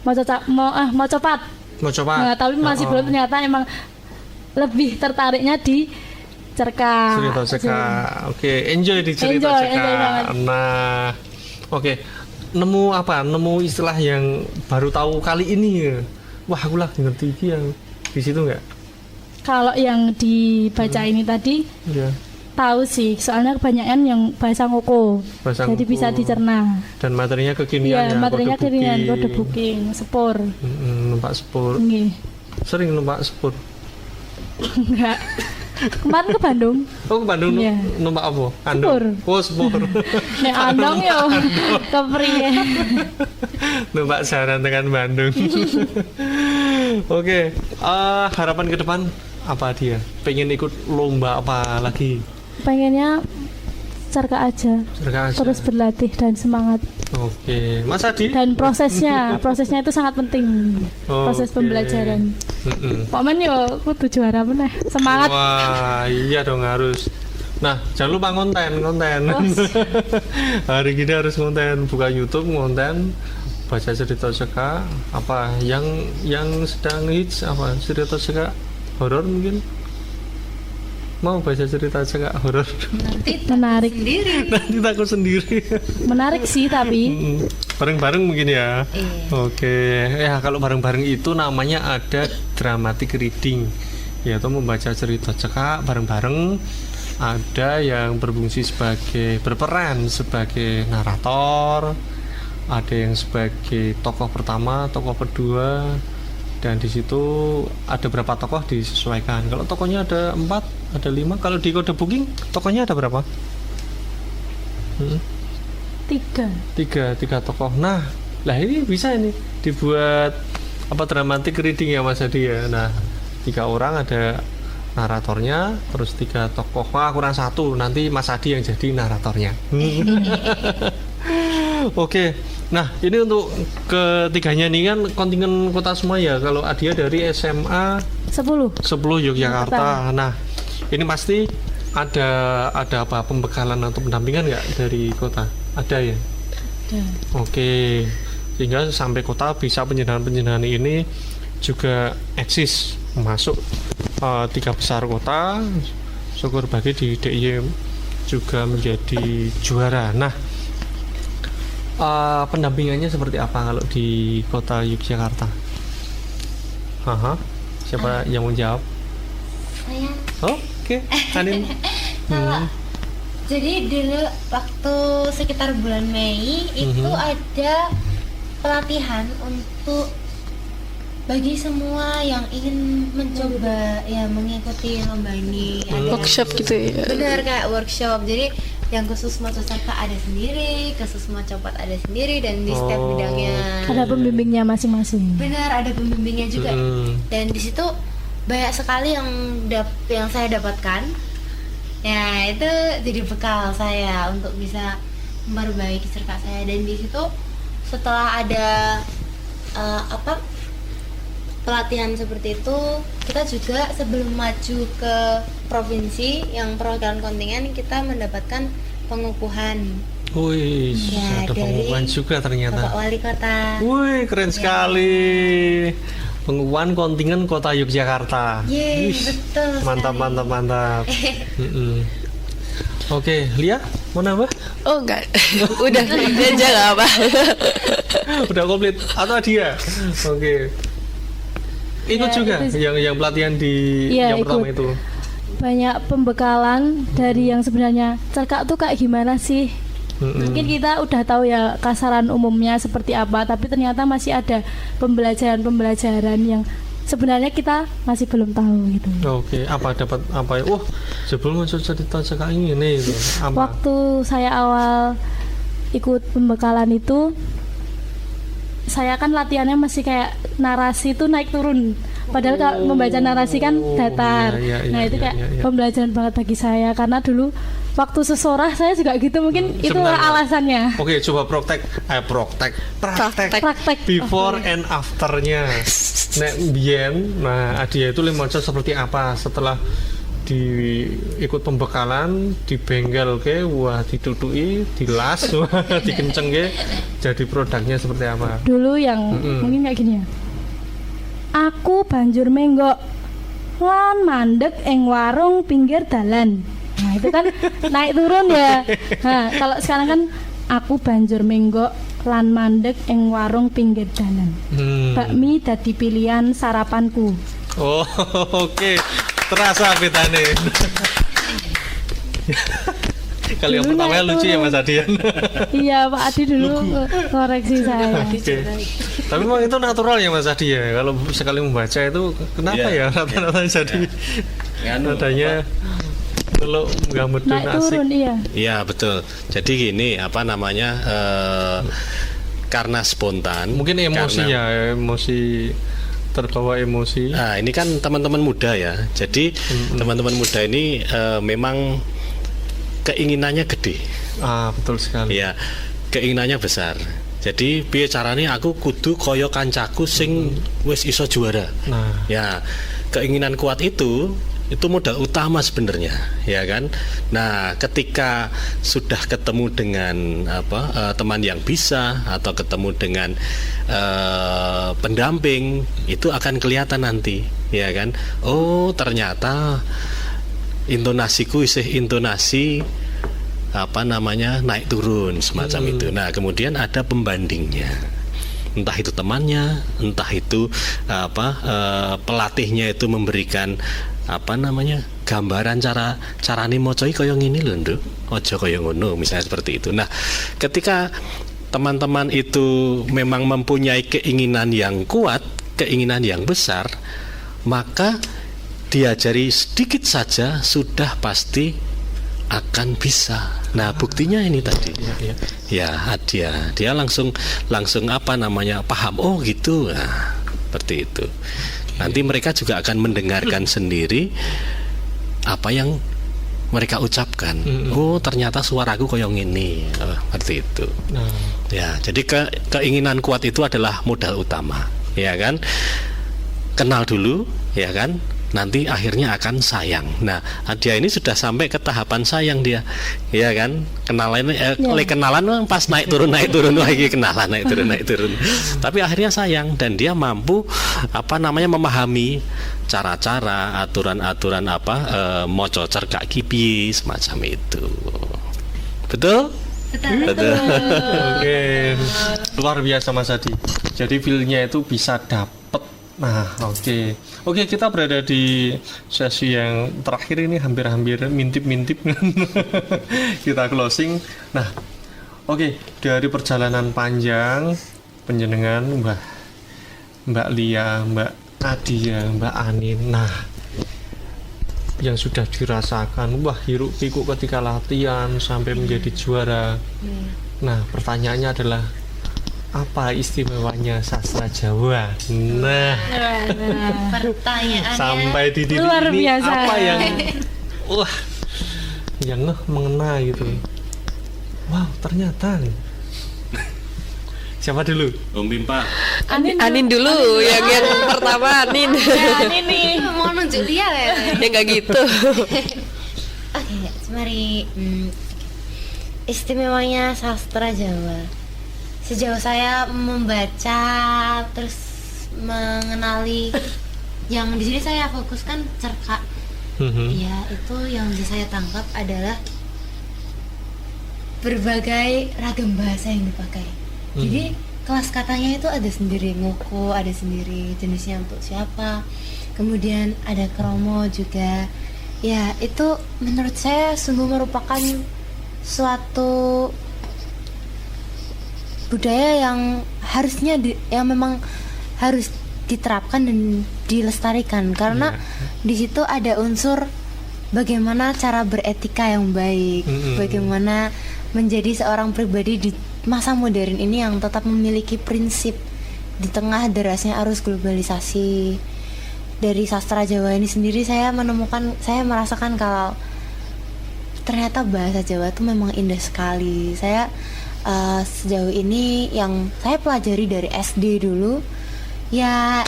H: mau copat. Nah, tapi masih belum, ternyata emang lebih tertariknya di cerita Cekak. Oke, enjoy di cerita Cekak. Nah, oke. Nemu istilah yang baru tahu kali ini. Wah, aku lah ngerti iki yang di situ enggak? Kalau yang dibaca ini tadi tahu sih, soalnya kebanyakan yang bahasa ngoko. Jadi bisa dicerna. Dan materinya kekinian ya, materinya kekinian, kode booking, sepur. Numpak sepur. Nggih. Sering numpak sepur? Enggak. Kemarin ke Bandung. Oh, ke Bandung. Iya. Numpak apa? Sepur. Oh, sepur. Nek andong yo kepriye. Numpak jaran tekan Bandung. Oke, harapan ke depan apa dia? Pengen ikut lomba apa lagi? Pengennya cerka aja. Terus berlatih dan semangat. Oke, Mas Adi. Dan prosesnya itu sangat penting. Proses pembelajaran. Paman yo kudu juara meneh. Semangat. Wah, iya dong harus. Nah, jangan lupa konten. Hari ini harus konten, buka YouTube konten, baca cerita cekak apa yang sedang hits, apa cerita cekak horor mungkin. Mau baca cerita cekak horor? Menarik. Nanti takut sendiri. Menarik sih tapi. Bareng-bareng mungkin ya. Oke. Ya kalau bareng-bareng itu namanya ada dramatic reading, yaitu membaca cerita cekak bareng-bareng. Ada yang berperan sebagai narator, ada yang sebagai tokoh pertama, tokoh kedua. Dan di situ ada berapa tokoh disesuaikan. Kalau tokohnya ada 4, ada 5. Kalau di kode booking tokohnya ada berapa? 3 tokoh. Nah, lah ini bisa ini dibuat apa dramatic reading ya Mas Adi ya. Nah, 3 orang ada naratornya, terus 3 tokoh. Wah, kurang 1. Nanti Mas Adi yang jadi naratornya. Oke. Nah, ini untuk ketiganya nih kan kontingen kota semua ya. Kalau Adia dari SMA 10 Yogyakarta. Nah, ini pasti ada apa pembekalan atau pendampingan nggak dari kota? Ada ya? Ada. Oke. Sehingga sampai kota bisa penjenengan ini juga eksis masuk 3 besar kota. Syukur bagi di DIY juga menjadi juara. Nah, pendampingannya seperti apa kalau di kota Yogyakarta? Siapa yang mau jawab?
E: Saya.
D: Oke. Anin.
E: Jadi dulu waktu sekitar bulan Mei itu ada pelatihan untuk bagi semua yang ingin mencoba ya mengikuti lomba ini. Ada
F: workshop gitu ya.
E: Benar, kayak workshop. Jadi yang khusus moco cerka ada sendiri, khusus moco copot ada sendiri, dan di setiap bidangnya
H: ada pembimbingnya masing-masing.
E: Benar, ada pembimbingnya juga. Dan di situ banyak sekali yang saya dapatkan. Ya, itu jadi bekal saya untuk bisa memperbaiki cerka saya. Dan di situ setelah ada pelatihan seperti itu, kita juga sebelum maju ke provinsi yang perwakilan kontingen, kita mendapatkan pengukuhan.
D: Wih, ya, ada pengukuhan juga ternyata.
E: Bapak Wali Kota.
D: Wih, keren sekali. Pengukuhan kontingen Kota Yogyakarta.
E: Betul.
D: Mantap. Oke, Lia, mau nambah?
F: Oh enggak, udah aja nggak apa.
D: Udah komplit atau dia? Oke. Ikut juga yang pelatihan di yang pertama itu.
H: Banyak pembekalan dari yang sebenarnya cerkak tuh kayak gimana sih? Mungkin kita udah tahu ya kasaran umumnya seperti apa, tapi ternyata masih ada pembelajaran yang sebenarnya kita masih belum tahu gitu.
D: Oke, apa dapat apa ya? Wah, sebelum masuk cerita kayak ini itu. Apa?
H: Waktu saya awal ikut pembekalan itu, saya kan latihannya masih kayak narasi itu naik turun. Padahal kalau membaca narasi kan datar. Nah itu kayak pembelajaran banget bagi saya, karena dulu waktu sesorah saya juga gitu, mungkin itulah alasannya.
D: Oke, coba praktek before and afternya. Nek biyen, nah Adia itu maca seperti apa setelah ikut pembekalan, dibengkel ke, wah ditutuki, dilas, wah dikenceng ke, jadi produknya seperti apa?
H: Dulu yang mungkin kayak gini ya. Aku banjur menggok lan mandek ing warung pinggir dalan. Nah itu kan naik turun ya. Nah kalau sekarang kan aku banjur menggok lan mandek ing warung pinggir dalan. Bakmi dadi pilihan sarapanku.
D: Oh oke. Terasa bedane. Kalau yang pertama lucu ya Mas Adian.
H: Iya Pak Adi dulu koreksi saya.
D: Okay. Tapi memang itu natural ya Mas Adi ya. Kalau sekali membaca itu kenapa ya rata-rata jadi nadanya kalau nggak medun
H: naik
D: asik.
H: Turun iya.
G: Iya betul. Jadi gini apa namanya karena spontan.
D: Mungkin emosi ya, emosi terbawa emosi.
G: Nah ini kan teman-teman muda ya. Jadi teman-teman muda ini memang keinginannya gede.
D: Betul sekali.
G: Ya, keinginannya besar. Jadi piye carane aku kudu kaya kancaku sing wis iso juara.
D: Nah,
G: ya, keinginan kuat itu modal utama sebenarnya, ya kan? Nah, ketika sudah ketemu dengan teman yang bisa atau ketemu dengan pendamping, itu akan kelihatan nanti, ya kan? Oh, ternyata intonasiku isih intonasi naik turun semacam itu. Nah kemudian ada pembandingnya, entah itu temannya, entah itu pelatihnya itu memberikan gambaran carane mocoi kaya ngene lho Nduk, aja kaya ngono misalnya seperti itu. Nah ketika teman-teman itu memang mempunyai keinginan yang kuat, keinginan yang besar, maka diajari sedikit saja sudah pasti akan bisa. Nah buktinya ini tadi ya dia langsung paham, oh gitu. Nah seperti itu. Nanti mereka juga akan mendengarkan sendiri apa yang mereka ucapkan. Oh ternyata suaraku koyong ini, seperti itu. Ya jadi keinginan kuat itu adalah modal utama, ya kan? Kenal dulu, ya kan? Nanti akhirnya akan sayang. Nah, Adia ini sudah sampai ke tahapan sayang dia, ya kan? Kenalan pas naik turun lagi kenalan naik turun. Tapi akhirnya sayang dan dia mampu memahami cara-cara, aturan-aturan moco cerkak kipi semacam itu. Betul? Betul.
D: Oke. Luar biasa Mas Adi. Jadi feel-nya itu bisa dapet. Nah, oke, kita berada di sesi yang terakhir ini, hampir mintip kita closing. Nah, oke, dari perjalanan panjang penjenengan Mbak Lia, Mbak Adia, Mbak Anin. Nah, yang sudah dirasakan, hiruk pikuk ketika latihan sampai menjadi juara. Nah, pertanyaannya adalah apa istimewanya sastra Jawa? Nah,
E: pertanyaannya
D: sampai di titik
H: luar
D: ini
H: biasa.
D: apa yang mengena gitu? Wow, ternyata nih. Siapa dulu?
G: Om Bimpa.
F: Anin dulu yang pertama Anin.
E: Anin nih mau nunjuk Lia ya?
F: Ya nggak gitu.
E: Oke, mari istimewanya sastra Jawa. Sejauh saya membaca terus mengenali, yang di sini saya fokuskan cerkak. Ya, itu yang bisa saya tangkap adalah berbagai ragam bahasa yang dipakai. Jadi kelas katanya itu ada sendiri, ngoko ada sendiri, jenisnya untuk siapa. Kemudian ada kromo juga. Ya, itu menurut saya sungguh merupakan suatu budaya yang harusnya yang memang harus diterapkan dan dilestarikan karena di situ ada unsur bagaimana cara beretika yang baik, bagaimana menjadi seorang pribadi di masa modern ini yang tetap memiliki prinsip di tengah derasnya arus globalisasi. Dari sastra Jawa ini sendiri saya merasakan kalau ternyata bahasa Jawa itu memang indah sekali. Saya sejauh ini yang saya pelajari dari SD dulu ya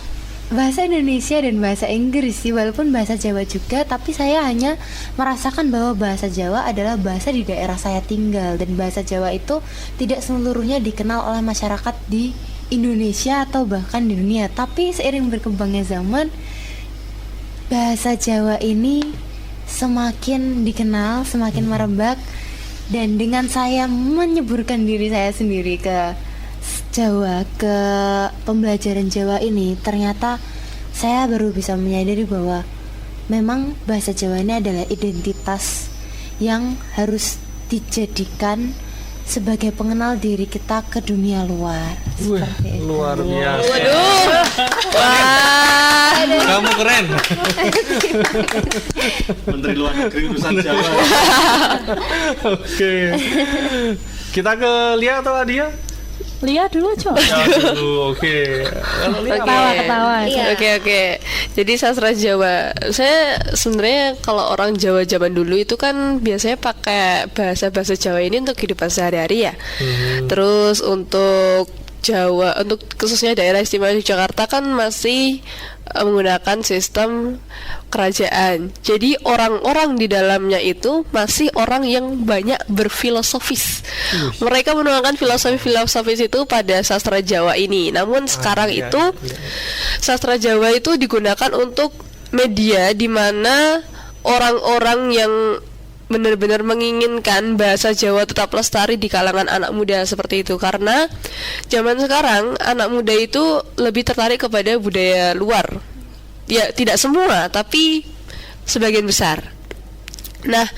E: bahasa Indonesia dan bahasa Inggris sih, walaupun bahasa Jawa juga, tapi saya hanya merasakan bahwa bahasa Jawa adalah bahasa di daerah saya tinggal, dan bahasa Jawa itu tidak seluruhnya dikenal oleh masyarakat di Indonesia atau bahkan di dunia. Tapi seiring berkembangnya zaman, bahasa Jawa ini semakin dikenal, semakin merebak, dan dengan saya menyeburkan diri saya sendiri ke Jawa, ke pembelajaran Jawa ini, ternyata saya baru bisa menyadari bahwa memang bahasa Jawa ini adalah identitas yang harus dijadikan sebagai pengenal diri kita ke dunia luar. Seperti itu.
D: Luar biasa.
F: Waduh. Wah.
D: Kamu keren.
G: Menteri Luar Negeri urusan Jawa.
D: Oke. Kita ke Lia atau Adia?
H: Lihat dulu coba.
D: Oke. Kalau Lia
H: Ketawa.
F: Oke. Jadi sastra Jawa, saya sebenarnya kalau orang Jawa zaman dulu itu kan biasanya pakai bahasa Jawa ini untuk kehidupan sehari-hari ya. Terus untuk Jawa, untuk khususnya daerah istimewa Yogyakarta kan masih menggunakan sistem kerajaan. Jadi orang-orang di dalamnya itu masih orang yang banyak berfilosofis. Mereka menuangkan filosofi-filosofis itu pada sastra Jawa ini. Namun sekarang itu sastra Jawa itu digunakan untuk media di mana orang-orang yang benar-benar menginginkan bahasa Jawa tetap lestari di kalangan anak muda seperti itu, karena zaman sekarang anak muda itu lebih tertarik kepada budaya luar. Ya, tidak semua, tapi sebagian besar. Nah,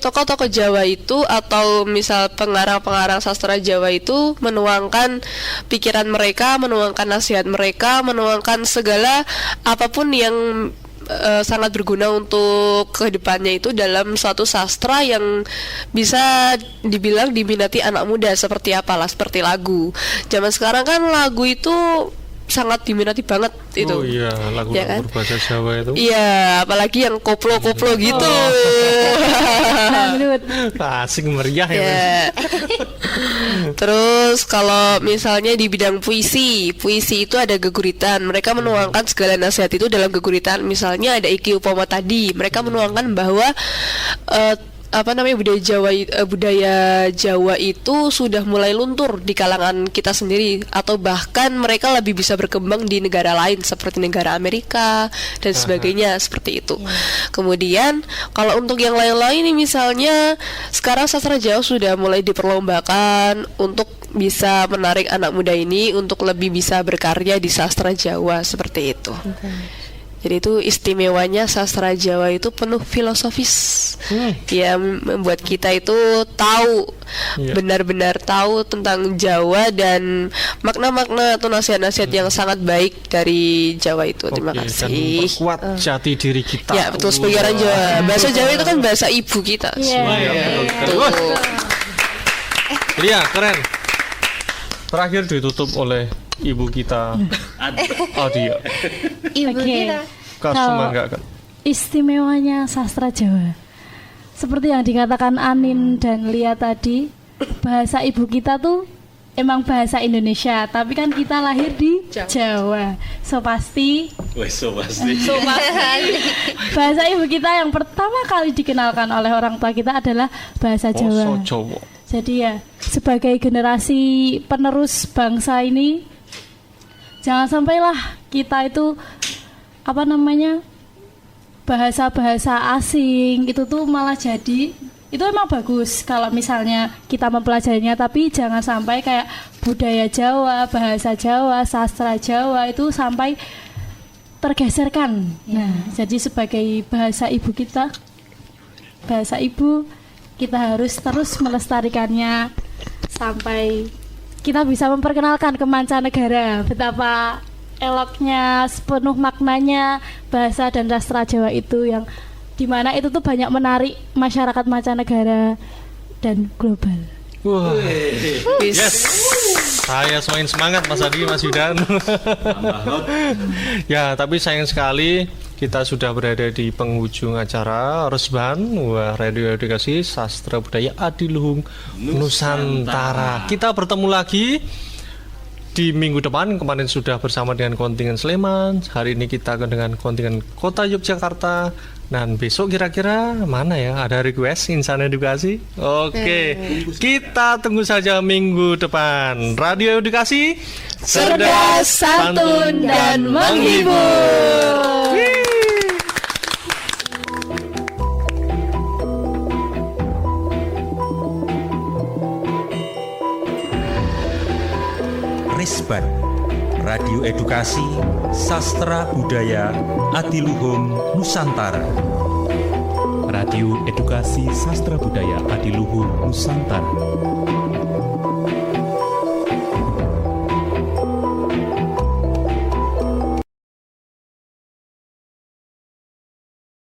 F: tokoh-tokoh Jawa itu atau misal pengarang-pengarang sastra Jawa itu menuangkan pikiran mereka, menuangkan nasihat mereka, menuangkan segala apapun yang sangat berguna untuk kehidupannya itu dalam suatu sastra yang bisa dibilang diminati anak muda. Seperti apalah, seperti lagu. Zaman sekarang kan lagu itu sangat diminati banget itu.
D: Oh iya, lagu
F: ya kan?
D: berbahasa Jawa itu.
F: Iya, apalagi yang koplo-koplo gitu.
D: Asik meriah
F: ya. Terus kalau misalnya di bidang puisi itu ada geguritan. Mereka menuangkan segala nasihat itu dalam geguritan. Misalnya ada Iki Upomo tadi. Mereka menuangkan bahwa budaya Jawa itu sudah mulai luntur di kalangan kita sendiri, atau bahkan mereka lebih bisa berkembang di negara lain seperti negara Amerika dan sebagainya seperti itu. Kemudian kalau untuk yang lain-lain nih, misalnya sekarang sastra Jawa sudah mulai diperlombakan untuk bisa menarik anak muda ini untuk lebih bisa berkarya di sastra Jawa seperti itu. Jadi itu istimewanya sastra Jawa itu penuh filosofis, ya, membuat kita itu tahu, benar-benar tahu tentang Jawa dan makna-makna atau nasihat-nasihat yang sangat baik dari Jawa itu. Terima kasih.
D: Dan memperkuat jati diri kita.
F: Ya, betul, sebagai orang Jawa. Bahasa Jawa itu kan bahasa ibu kita.
D: Betul. Lia, keren. Terakhir ditutup oleh ibu kita Adia.
E: Ibu kita.
H: Istimewanya sastra Jawa, seperti yang dikatakan Anin dan Lia tadi, bahasa ibu kita tuh emang bahasa Indonesia, tapi kan kita lahir di Jawa. So pasti bahasa ibu kita yang pertama kali dikenalkan oleh orang tua kita adalah bahasa Jawa. Jadi ya, sebagai generasi penerus bangsa ini, jangan sampailah kita itu bahasa-bahasa asing itu tuh malah jadi, itu emang bagus kalau misalnya kita mempelajarinya, tapi jangan sampai kayak budaya Jawa, bahasa Jawa, sastra Jawa itu sampai tergeserkan. Nah, jadi sebagai bahasa ibu kita, bahasa ibu, kita harus terus melestarikannya sampai kita bisa memperkenalkan ke mancanegara betapa eloknya, sepenuh maknanya bahasa dan sastra Jawa itu, yang dimana itu tuh banyak menarik masyarakat mancanegara dan global.
D: Wah. Yes. Saya semakin semangat Mas Adi, Mas Yudan. Ya, tapi sayang sekali kita sudah berada di penghujung acara Resban Radio Edukasi Sastra Budaya Adiluhung Nusantara. Kita bertemu lagi di minggu depan. Kemarin sudah bersama dengan kontingen Sleman. Hari ini kita akan dengan kontingen Kota Yogyakarta. Dan besok kira-kira mana ya? Ada request insan edukasi? Oke. Kita tunggu saja minggu depan. Radio Edukasi
F: Cerdas, santun, dan menghibur.
C: Resban Radio Edukasi Sastra Budaya Adiluhung Nusantara.
I: Radio Edukasi Sastra Budaya Adiluhung Nusantara.